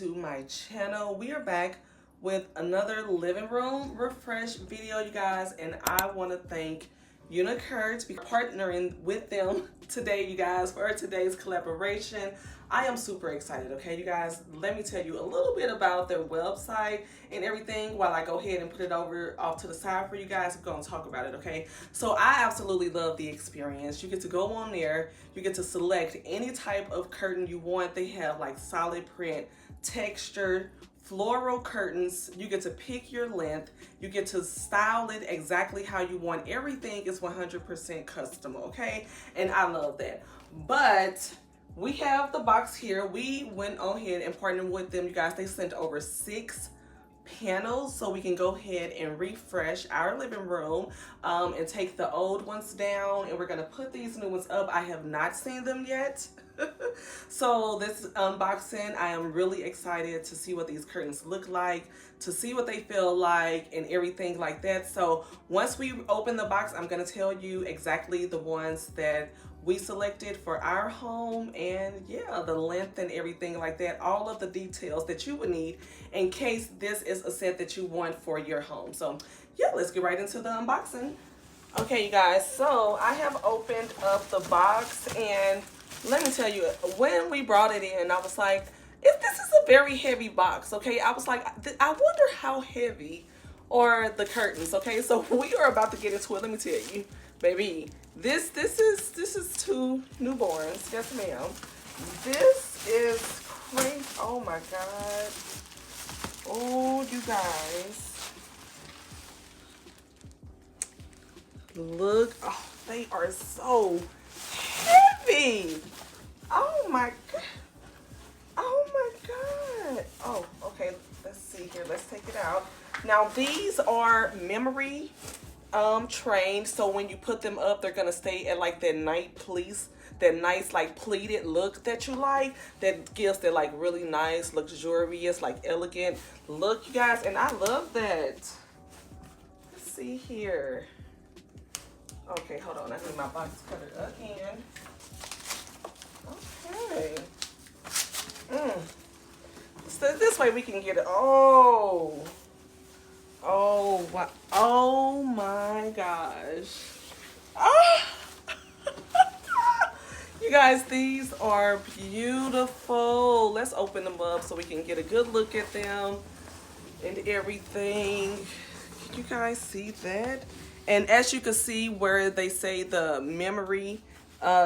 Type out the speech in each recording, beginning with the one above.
to my channel. We are back with another living room refresh video, you guys, and I want to thank UniCurt for partnering with them today, you guys, for today's collaboration. I am super excited, okay, you guys. Let me tell you a little bit about their website and everything while I go ahead and put it over off to the side for you guys. We're going to talk about it, okay? So I absolutely love the experience. You get to go on there. You get to select any type of curtain you want. They have like solid print, textured, floral curtains. You get to pick your length. You get to style it exactly how you want. Everything is 100% custom, okay? And I love that. But we have the box here. We went on ahead and partnered with them, you guys. They sent over 6 panels so we can go ahead and refresh our living room and take the old ones down, and we're gonna put these new ones up. I have not seen them yet. So this unboxing, I am really excited to see what these curtains look like, to see what they feel like and everything like that. So once we open the box, I'm gonna tell you exactly the ones that we selected for our home, and yeah, the length and everything like that, all of the details that you would need in case this is a set that you want for your home. So yeah, let's get right into the unboxing. Okay, you guys, so I have opened up the box, and let me tell you, when we brought it in, I was like, if this is a very heavy box, okay? I was like, I wonder how heavy are the curtains, okay? So we are about to get into it. Let me tell you, baby, this is 2 newborns. Yes, ma'am. This is crazy. Oh my God. Oh, you guys. Look. Oh, they are so heavy. Oh my God. Oh my God. Oh, okay. Let's see here. Let's take it out. Now, these are memory trained, so when you put them up, they're gonna stay at like that nice like pleated look that you like, that gives that like really nice, luxurious, like elegant look, you guys, and I love that. Let's see here. Okay, hold on, I need my box cutter again. Okay. So this way we can get it. Oh wow. Oh my gosh. Ah! You guys, these are beautiful. Let's open them up so we can get a good look at them and everything. Can you guys see that? And as you can see where they say the memory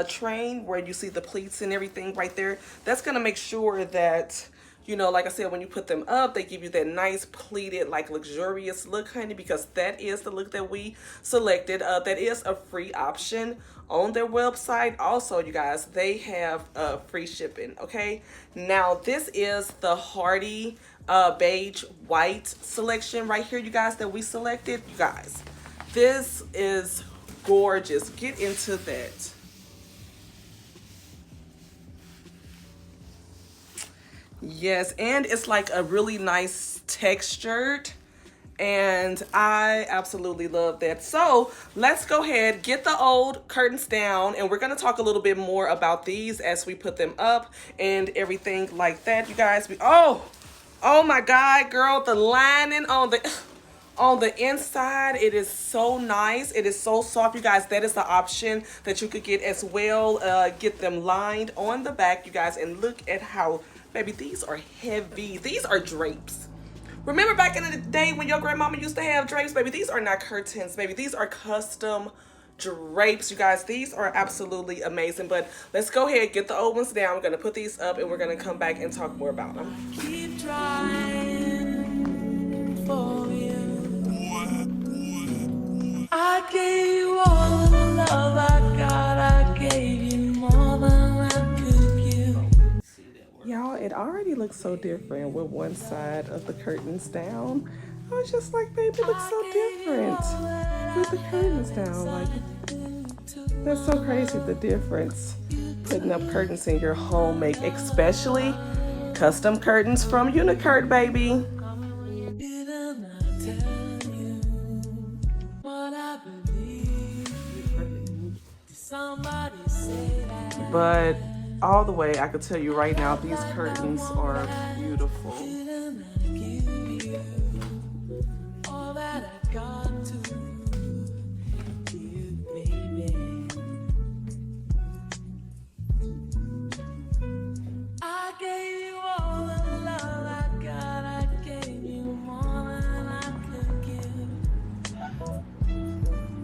train, where you see the pleats and everything right there, that's gonna make sure that, you know, like I said, when you put them up, they give you that nice pleated, like luxurious look, honey, because that is the look that we selected. That is a free option on their website. Also, you guys, they have free shipping, okay? Now, this is the Hardy beige white selection right here, you guys, that we selected. You guys, this is gorgeous. Get into that. Yes, and it's like a really nice textured, and I absolutely love that. So let's go ahead, get the old curtains down, and we're going to talk a little bit more about these as we put them up and everything like that, you guys. Oh my God, girl, the lining on the inside, it is so nice. It is so soft, you guys. That is the option that you could get as well. Get them lined on the back, you guys, and look at how, baby, these are heavy. These are drapes. Remember back in the day when your grandmama used to have drapes, baby? These are not curtains, baby. These are custom drapes, you guys. These are absolutely amazing. But let's go ahead, get the old ones down. We're gonna put these up, and we're gonna come back and talk more about them. Keep trying for you. I gave you all the love I got. I gave you more than I could give. Y'all, it already looks so different with one side of the curtains down. I was just like, baby, it looks so different with the curtains down. Like, that's so crazy, the difference. Putting up curtains in your home, especially custom curtains from UniCurt, baby. But all the way, I could tell you right now, these curtains are beautiful. beautiful. Didn't I give you all that I got to give, baby? I gave you all the love I got. I gave you more than I could give.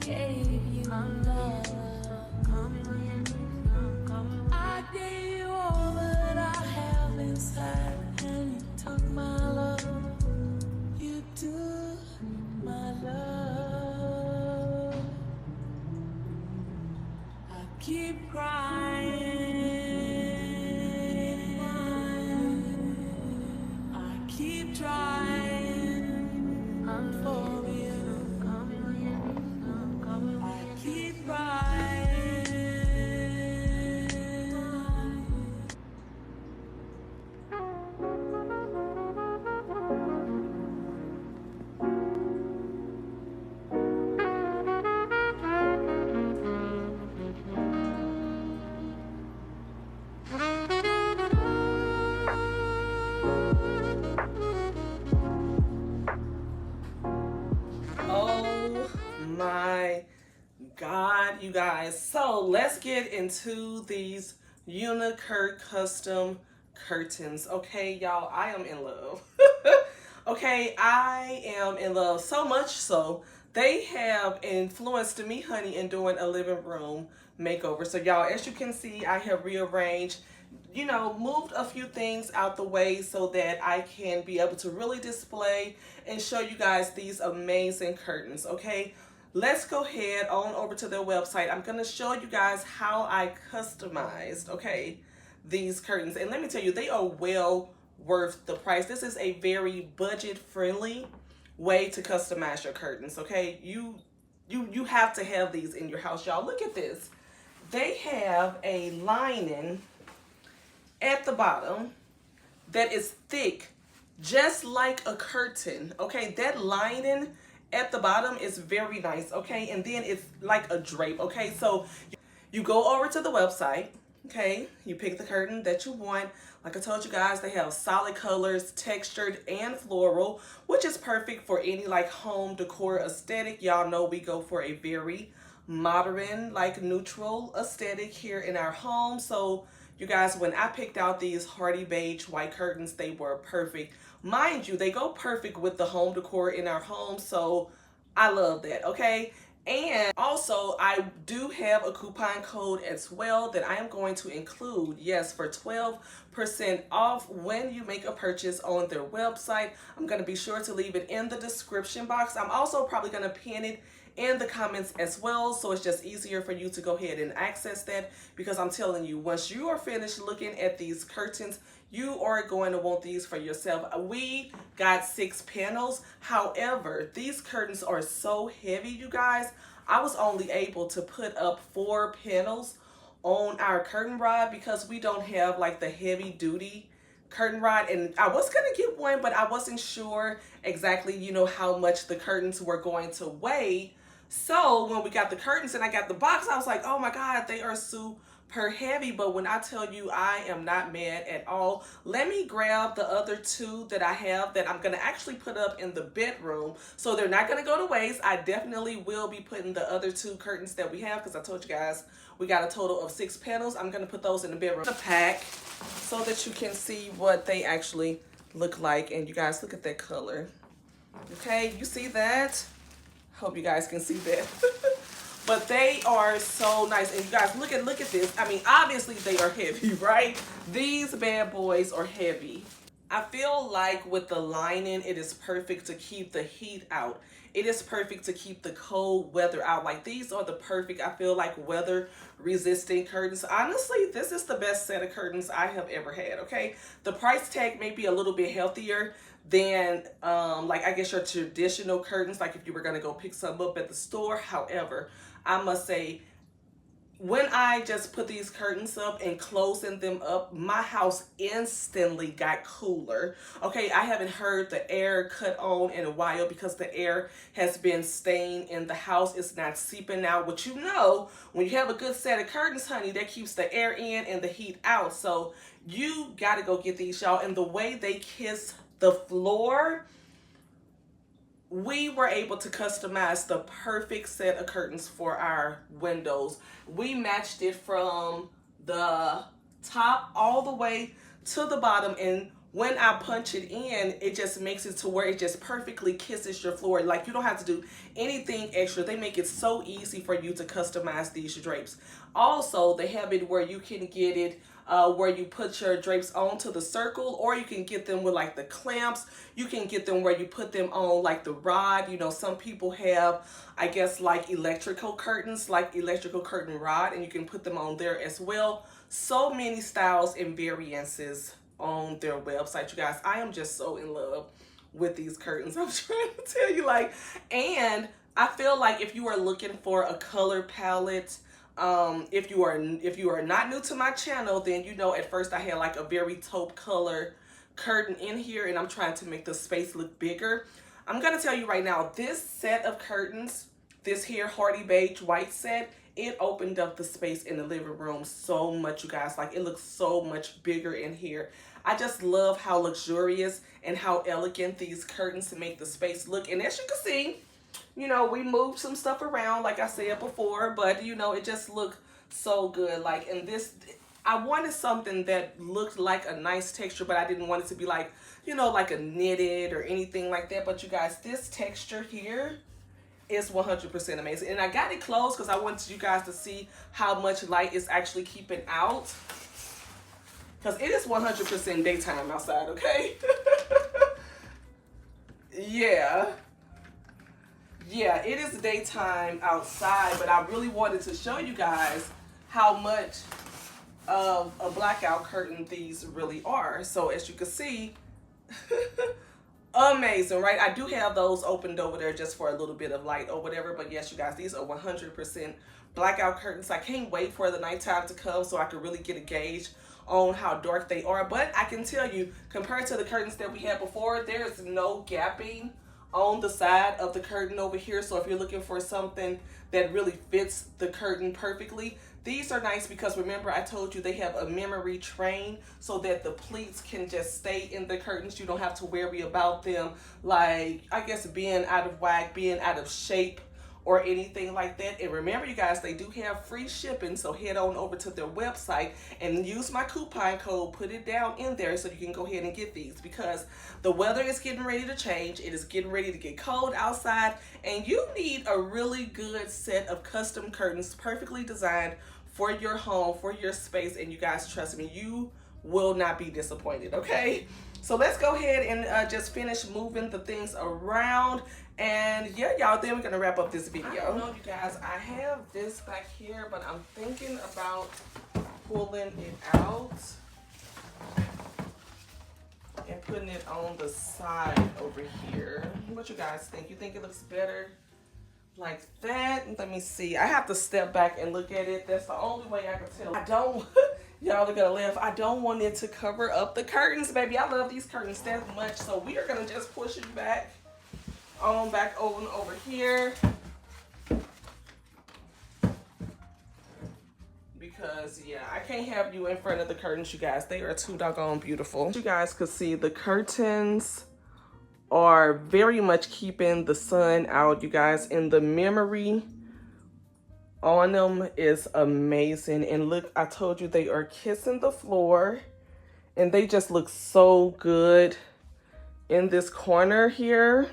Gave you love. I gave you all that I have inside, and you took my love. You took my love. I keep crying. I keep trying for you. I keep crying. Oh my God, you guys. So let's get into these UniCurt custom curtains. Okay, y'all, I am in love. Okay, I am in love so much so they have influenced me, honey, in doing a living room makeover. So y'all, as you can see, I have rearranged, you know, moved a few things out the way so that I can be able to really display and show you guys these amazing curtains. Okay, let's go ahead on over to their website. I'm going to show you guys how I customized, okay, these curtains. And let me tell you, they are well worth the price. This is a very budget friendly way to customize your curtains. Okay, you have to have these in your house, y'all. Look at this. They have a lining at the bottom that is thick, just like a curtain. Okay, that lining at the bottom is very nice. Okay, and then it's like a drape. Okay, so you go over to the website. Okay, you pick the curtain that you want. Like I told you guys, they have solid colors, textured and floral, which is perfect for any like home decor aesthetic. Y'all know we go for a very modern, like neutral aesthetic here in our home. So you guys, when I picked out these hardy beige white curtains, they were perfect. Mind you, they go perfect with the home decor in our home. So I love that, okay? And also, I do have a coupon code as well that I am going to include, yes, for 12% off when you make a purchase on their website. I'm going to be sure to leave it in the description box. I'm also probably going to pin it in the comments as well, so it's just easier for you to go ahead and access that, because I'm telling you, once you are finished looking at these curtains, you are going to want these for yourself. We got 6 panels. However, these curtains are so heavy, you guys. I was only able to put up 4 panels on our curtain rod because we don't have like the heavy duty curtain rod, and I was gonna get one, but I wasn't sure exactly, you know, how much the curtains were going to weigh. So when we got the curtains and I got the box, I was like, oh my God, they are super heavy. But when I tell you, I am not mad at all. Let me grab the other 2 that I have that I'm gonna actually put up in the bedroom, so they're not gonna go to waste. I definitely will be putting the other 2 curtains that we have, because I told you guys we got a total of 6 panels. I'm gonna put those in the bedroom, the pack, so that you can see what they actually look like. And you guys, look at that color. Okay, you see that? Hope you guys can see that. But they are so nice. And you guys, look at this. I mean, obviously they are heavy, right? These bad boys are heavy. I feel like with the lining, it is perfect to keep the heat out. It is perfect to keep the cold weather out. Like, these are the perfect, I feel like, weather resistant curtains. Honestly, this is the best set of curtains I have ever had, okay? The price tag may be a little bit healthier than like, I guess, your traditional curtains, like if you were gonna go pick some up at the store. However, I must say, when I just put these curtains up and closing them up, my house instantly got cooler. Okay, I haven't heard the air cut on in a while because the air has been staying in the house. It's not seeping out, which, you know, when you have a good set of curtains, honey, that keeps the air in and the heat out. So You got to go get these, y'all. And the way they kiss the floor, we were able to customize the perfect set of curtains for our windows. We matched it from the top all the way to the bottom, and when I punch it in, it just makes it to where it just perfectly kisses your floor. Like, you don't have to do anything extra. They make it so easy for you to customize these drapes. Also, they have it where you can get it where you put your drapes onto the circle, or you can get them with like the clamps. You can get them where you put them on like the rod. You know, some people have, I guess, like electrical curtains, like electrical curtain rod, and you can put them on there as well. So many styles and variances on their website, you guys. I am just so in love with these curtains. I'm trying to tell you, like, and I feel like if you are looking for a color palette, if you are not new to my channel, then you know at first I had like a very taupe color curtain in here, and I'm trying to make the space look bigger. I'm gonna tell you right now, this set of curtains, this here Hardy Beige white set, it opened up the space in the living room so much, you guys. Like, it looks so much bigger in here. I just love how luxurious and how elegant these curtains make the space look. And as you can see, you know, we moved some stuff around, like I said before, but you know, it just looked so good. Like, and this, I wanted something that looked like a nice texture, but I didn't want it to be like, you know, like a knitted or anything like that. But you guys, this texture here is 100% amazing. And I got it closed because I wanted you guys to see how much light is actually keeping out, because it is 100% daytime outside, okay? Yeah, it is daytime outside, but I really wanted to show you guys how much of a blackout curtain these really are. So as you can see, amazing, right? I do have those opened over there just for a little bit of light or whatever, but yes, you guys, these are 100% blackout curtains. I can't wait for the nighttime to come so I can really get a gauge on how dark they are. But I can tell you, compared to the curtains that we had before, there's no gapping on the side of the curtain over here. So if you're looking for something that really fits the curtain perfectly, these are nice because remember I told you they have a memory train so that the pleats can just stay in the curtains. You don't have to worry about them, like, I guess, being out of whack, being out of shape, or anything like that. And remember, you guys, they do have free shipping, so head on over to their website and use my coupon code, put it down in there so you can go ahead and get these, because the weather is getting ready to change. It is getting ready to get cold outside, and you need a really good set of custom curtains perfectly designed for your home, for your space. And you guys, trust me, you will not be disappointed, okay? So let's go ahead and just finish moving the things around. And yeah, y'all, then we're gonna wrap up this video. I don't know, you guys, I have this back here, but I'm thinking about pulling it out and putting it on the side over here. What you guys think? You think it looks better like that? Let me see. I have to step back and look at it. That's the only way I can tell. I don't, y'all are gonna laugh, I don't want it to cover up the curtains, baby. I love these curtains that much. So we are gonna just push it back on back over here, because yeah, I can't have you in front of the curtains, you guys. They are too doggone beautiful. You guys could see the curtains are very much keeping the sun out, you guys, and the memory on them is amazing. And look, I told you they are kissing the floor, and they just look so good in this corner here.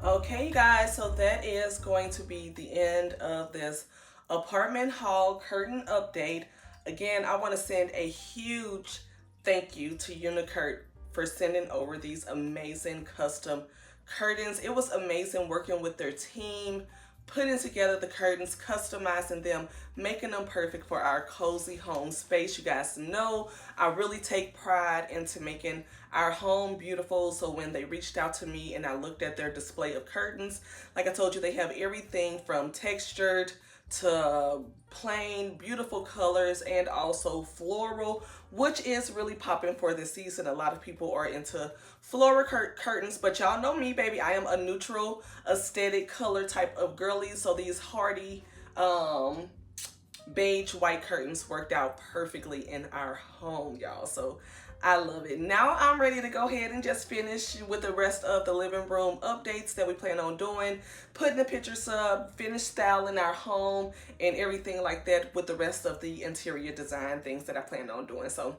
Okay, you guys, so that is going to be the end of this apartment haul curtain update. Again, I want to send a huge thank you to UniCurt for sending over these amazing custom curtains. It was amazing working with their team, putting together the curtains, customizing them, making them perfect for our cozy home space. You guys know I really take pride into making our home beautiful. So when they reached out to me and I looked at their display of curtains, like I told you, they have everything from textured to plain, beautiful colors, and also floral, which is really popping for this season. A lot of people are into floral curtains, but y'all know me, baby. I am a neutral aesthetic color type of girly, so these hardy beige white curtains worked out perfectly in our home, y'all. So I love it. Now I'm ready to go ahead and just finish with the rest of the living room updates that we plan on doing, putting the pictures up, finish styling our home and everything like that with the rest of the interior design things that I plan on doing. So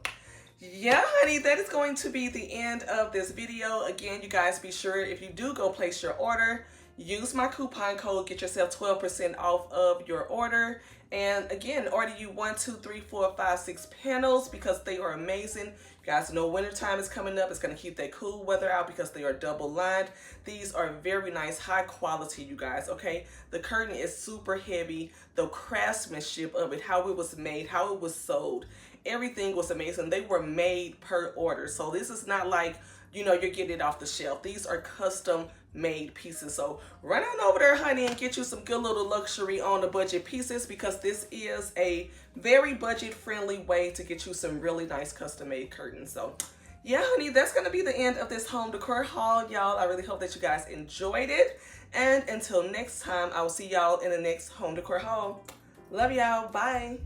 yeah, honey, that is going to be the end of this video. Again, you guys, be sure if you do go place your order, use my coupon code, get yourself 12% off of your order. And again, order you 1, 2, 3, 4, 5, 6 panels because they are amazing. You guys know wintertime is coming up. It's going to keep that cool weather out because they are double lined. These are very nice, high quality, you guys, okay? The curtain is super heavy. The craftsmanship of it, how it was made, how it was sold, everything was amazing. They were made per order. So this is not like, you know, you're getting it off the shelf. These are custom made pieces. So run on over there, honey, and get you some good little luxury on the budget pieces because this is a very budget friendly way to get you some really nice custom made curtains. So yeah, honey, that's going to be the end of this home decor haul, y'all. I really hope that you guys enjoyed it. And until next time, I will see y'all in the next home decor haul. Love y'all. Bye.